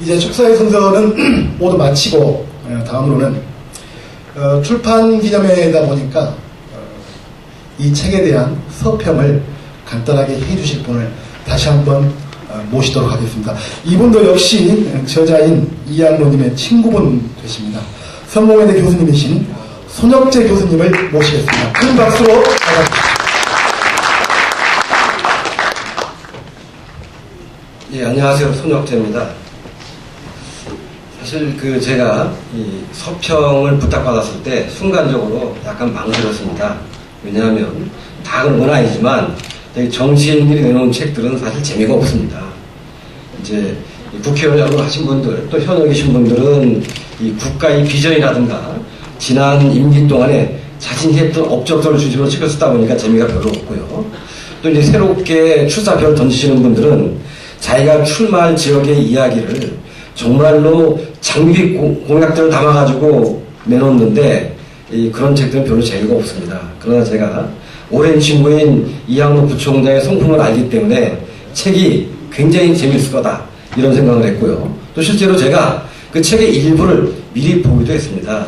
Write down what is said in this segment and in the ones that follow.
이제 축사의 순서는 모두 마치고 다음으로는 출판 기념회다 보니까 이 책에 대한 서평을 간단하게 해주실 분을 다시 한번 모시도록 하겠습니다. 이분도 역시 저자인 이양로님의 친구분 되십니다. 성공회대 교수님이신 손혁재 교수님을 모시겠습니다. 큰 박수로 맞아주십시오. 예, 안녕하세요. 손혁재입니다. 사실 제가 이 서평을 부탁받았을 때 순간적으로 약간 망설였습니다. 왜냐하면 다 그런 건 아니지만 정치인들이 내놓은 책들은 사실 재미가 없습니다. 이제 국회의원을 하신 분들 또 현역에 계신 분들은 이 국가의 비전이라든가 지난 임기 동안에 자신이 했던 업적들을 주제로 책을 쓰다 보니까 재미가 별로 없고요. 또 이제 새롭게 출사표를 던지시는 분들은 자기가 출마할 지역의 이야기를 정말로 장비 공약들을 담아가지고 내놓는데 그런 책들은 별로 재미가 없습니다. 그러나 제가 오랜 친구인 이양로 부총장의 성품을 알기 때문에 책이 굉장히 재미있을 거다 이런 생각을 했고요. 또 실제로 제가 그 책의 일부를 미리 보기도 했습니다.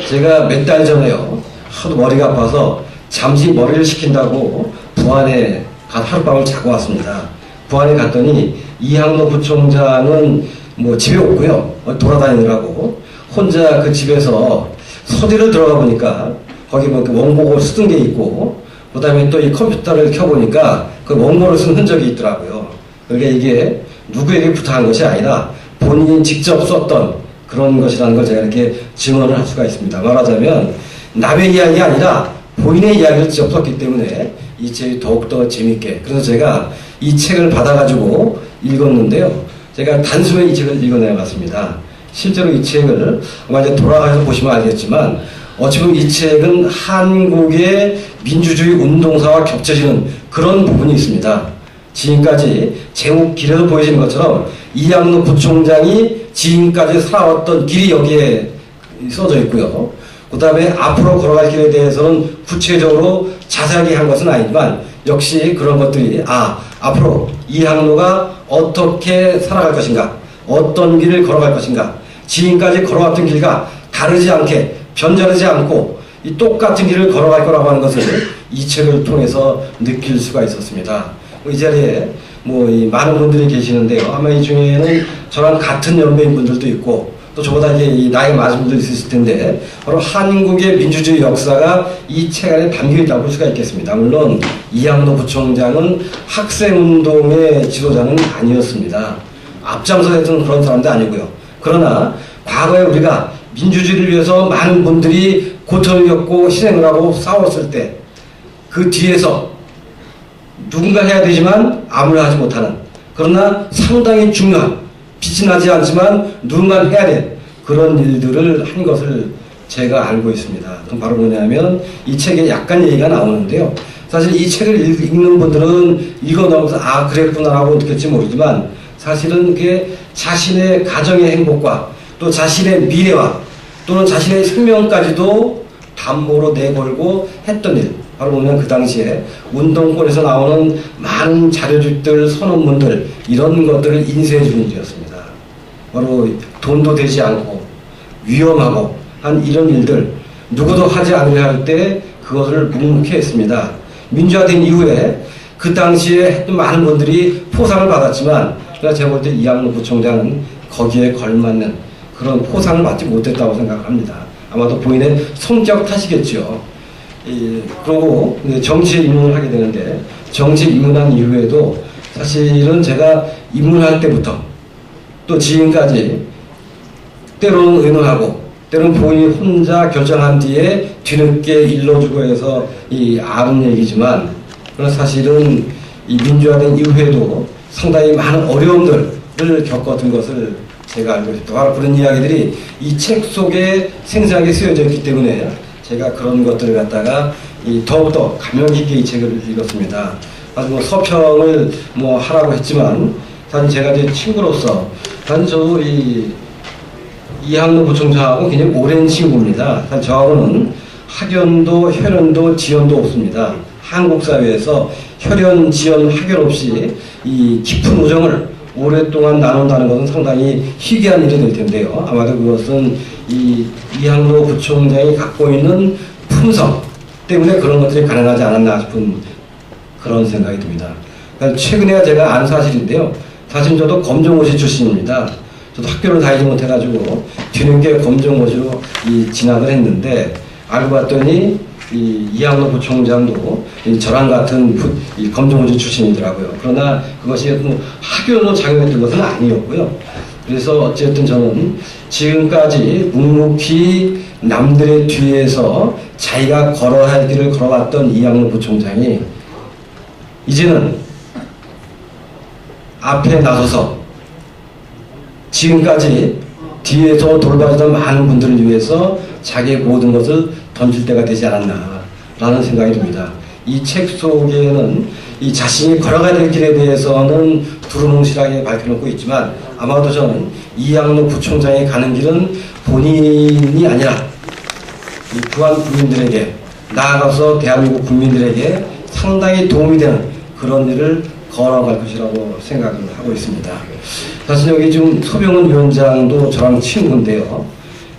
제가 몇 달 전에요. 하도 머리가 아파서 잠시 머리를 식힌다고 부안에 하룻밤을 자고 왔습니다. 부안에 갔더니 이양로 부총장은 뭐 집에 없고요. 돌아다니느라고 혼자 그 집에서 서재를 들어가 보니까 거기 뭐 원고를 쓰던 게 있고 그 다음에 또 이 컴퓨터를 켜보니까 그 원고를 쓴 흔적이 있더라고요. 그러니까 이게 누구에게 부탁한 것이 아니라 본인이 직접 썼던 그런 것이라는 걸 제가 이렇게 증언을 할 수가 있습니다. 말하자면 남의 이야기 아니라 본인의 이야기를 직접 썼기 때문에 이 책이 더욱더 재밌게, 그래서 제가 이 책을 받아가지고 읽었는데요. 제가 단숨에 이 책을 읽어내봤습니다. 실제로 이 책을 아마 이제 돌아가서 보시면 알겠지만 어찌 보면 이 책은 한국의 민주주의 운동사와 겹쳐지는 그런 부분이 있습니다. 지금까지 제목 길에도 보여지는 것처럼 이양로 부총장이 지금까지 살아왔던 길이 여기에 써져 있고요. 그 다음에 앞으로 걸어갈 길에 대해서는 구체적으로 자세하게 한 것은 아니지만 역시 그런 것들이 앞으로 이양로가 어떻게 살아갈 것인가, 어떤 길을 걸어갈 것인가, 지금까지 걸어왔던 길과 다르지 않게 변절하지 않고 이 똑같은 길을 걸어갈 거라고 하는 것을 이 책을 통해서 느낄 수가 있었습니다. 이 자리에 이 많은 분들이 계시는데요. 아마 이 중에는 저랑 같은 연배인 분들도 있고 또 저보다 이제 나이가 많은 분들이 있으실 텐데 바로 한국의 민주주의 역사가 이 책 안에 담겨 있다고 볼 수가 있겠습니다. 물론 이양로 부총장은 학생운동의 지도자는 아니었습니다. 앞장서 했던 그런 사람도 아니고요. 그러나 과거에 우리가 민주주의를 위해서 많은 분들이 고통을 겪고 희생을 하고 싸웠을 때 그 뒤에서 누군가 해야 되지만 아무나 하지 못하는, 그러나 상당히 중요한, 빛이 나지 않지만 누군가 해야 될 그런 일들을 한 것을 제가 알고 있습니다. 그럼 바로 뭐냐면 이 책에 약간 얘기가 나오는데요. 사실 이 책을 읽는 분들은 읽어나오면서 그랬구나라고 느낄지 모르지만 사실은 그게 자신의 가정의 행복과 또 자신의 미래와 또는 자신의 생명까지도 담보로 내걸고 했던 일, 바로 보면 그 당시에 운동권에서 나오는 많은 자료집들, 선언문들 이런 것들을 인쇄해 주는 일이었습니다. 바로 돈도 되지 않고 위험하고 한 이런 일들 누구도 하지 않으려 할 때 그것을 묵묵히 했습니다. 민주화된 이후에 그 당시에 했던 많은 분들이 포상을 받았지만 제가 볼 때 이양로 부총장은 거기에 걸맞는 그런 포상을 받지 못했다고 생각을 합니다. 아마도 본인의 성격 탓이겠죠. 그러고 정치에 입문을 하게 되는데 정치에 입문한 이후에도 사실은 제가 입문할 때부터 또 지금까지 때로는 의논하고 때로는 본인이 혼자 결정한 뒤에 뒤늦게 일러주고 해서 아는 얘기지만 그런 사실은 이 민주화된 이후에도 상당히 많은 어려움들을 겪었던 것을 제가 알고 있습니다. 바로 그런 이야기들이 이 책 속에 생생하게 쓰여져 있기 때문에 제가 그런 것들을 갖다가 더욱더 감명 깊게 이 책을 읽었습니다. 아주 서평을 하라고 했지만 사실 제가 이제 친구로서 사실 저도 이양로 부총장하고 굉장히 오랜 친구입니다. 사실 저하고는 학연도 혈연도 지연도 없습니다. 한국 사회에서 혈연, 지연, 학연 없이 이 깊은 우정을 오랫동안 나눈다는 것은 상당히 희귀한 일이 될 텐데요. 아마도 그것은 이 이항로 부총장이 갖고 있는 품성 때문에 그런 것들이 가능하지 않았나 싶은 그런 생각이 듭니다. 그러니까 최근에 제가 안 사실인데요. 사실 저도 검정고시 출신입니다. 저도 학교를 다니지 못해가지고 뒤늦게 검정고시로 진학을 했는데 알고 봤더니 이항로 부총장도 저랑 같은 이 검정고시 출신이더라고요. 그러나 그것이 뭐 학교로 작용했던 것은 아니었고요. 그래서 어쨌든 저는 지금까지 묵묵히 남들의 뒤에서 자기가 걸어야 할 길을 걸어왔던 이항로 부총장이 이제는 앞에 나서서 지금까지 뒤에서 돌봐주던 많은 분들을 위해서 자기의 모든 것을 던질 때가 되지 않았나라는 생각이 듭니다. 이 책 속에는 이 자신이 걸어가야 될 길에 대해서는 두루뭉실하게 밝혀놓고 있지만 아마도 저는 이항로 부총장이 가는 길은 본인이 아니라 이 부안 국민들에게 나아가서 대한민국 국민들에게 상당히 도움이 되는 그런 일을 걸어갈 것이라고 생각을 하고 있습니다. 사실 여기 지금 서병훈 위원장도 저랑 친구인데요.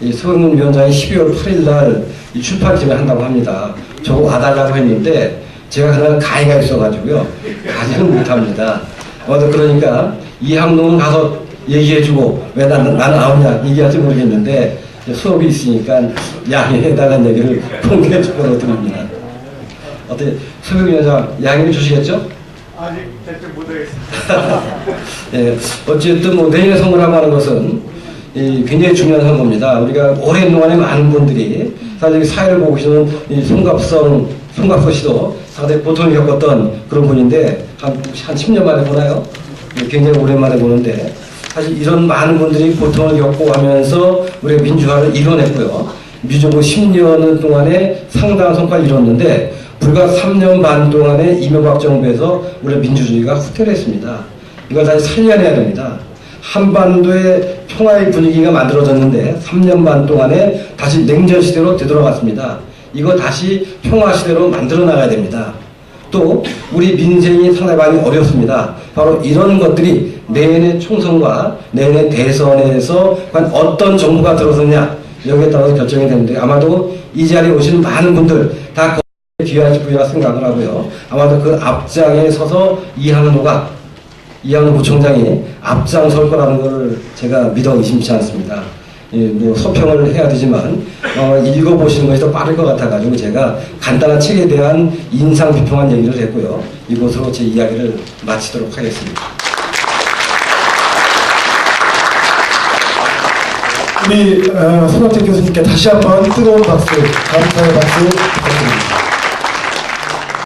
이 서병훈 위원장이 12월 8일 날 출판팀에 한다고 합니다. 저거 와달라고 했는데 제가 그날 가해가 있어가지고요. 가지는 못합니다. 아마도 그러니까 이항로는 가서 얘기해주고 왜 나는 안 오냐 얘기할지 모르겠는데 수업이 있으니까 양해해달라는 얘기를 공개적으로 드립니다. 어떻게 서병훈 위원장 양해해 주시겠죠? 아직 대체 못하겠습니다. 예, 어쨌든 뭐 내년에 선거라고 하는 것은 굉장히 중요한 선거입니다. 우리가 오랜 동안에 많은 분들이 사실 사회를 보고 계시는 송갑서 씨도 상당히 고통을 겪었던 그런 분인데 한 10년 만에 보나요? 굉장히 오랜만에 보는데 사실 이런 많은 분들이 고통을 겪고 하면서 우리가 민주화를 이뤄냈고요. 민주정부 10년 동안에 상당한 성과를 이뤘는데 불과 3년 반 동안에 이명박 정부에서 우리 민주주의가 후퇴했습니다. 이걸 다시 살려내야 됩니다. 한반도의 평화의 분위기가 만들어졌는데 3년 반 동안에 다시 냉전 시대로 되돌아갔습니다. 이거 다시 평화 시대로 만들어 나가야 됩니다. 또 우리 민생이 상당히 많이 어렵습니다. 바로 이런 것들이 내년의 총선과 내년의 대선에서 과연 어떤 정부가 들어서냐 여기에 따라서 결정이 되는데 아마도 이 자리에 오시는 많은 분들 다 귀하실 분이라 생각을 하고요. 아마도 그 앞장에 서서 이항로 부총장이 앞장설 거라는 걸 제가 믿어 의심치 않습니다. 예, 뭐 서평을 해야 되지만 읽어보시는 것이 더 빠를 것 같아가지고 제가 간단한 책에 대한 인상 비평한 얘기를 했고요. 이것으로 제 이야기를 마치도록 하겠습니다. 우리 손학택 교수님께 다시 한번 뜨거운 박수, 감사의 박수 부탁드립니다.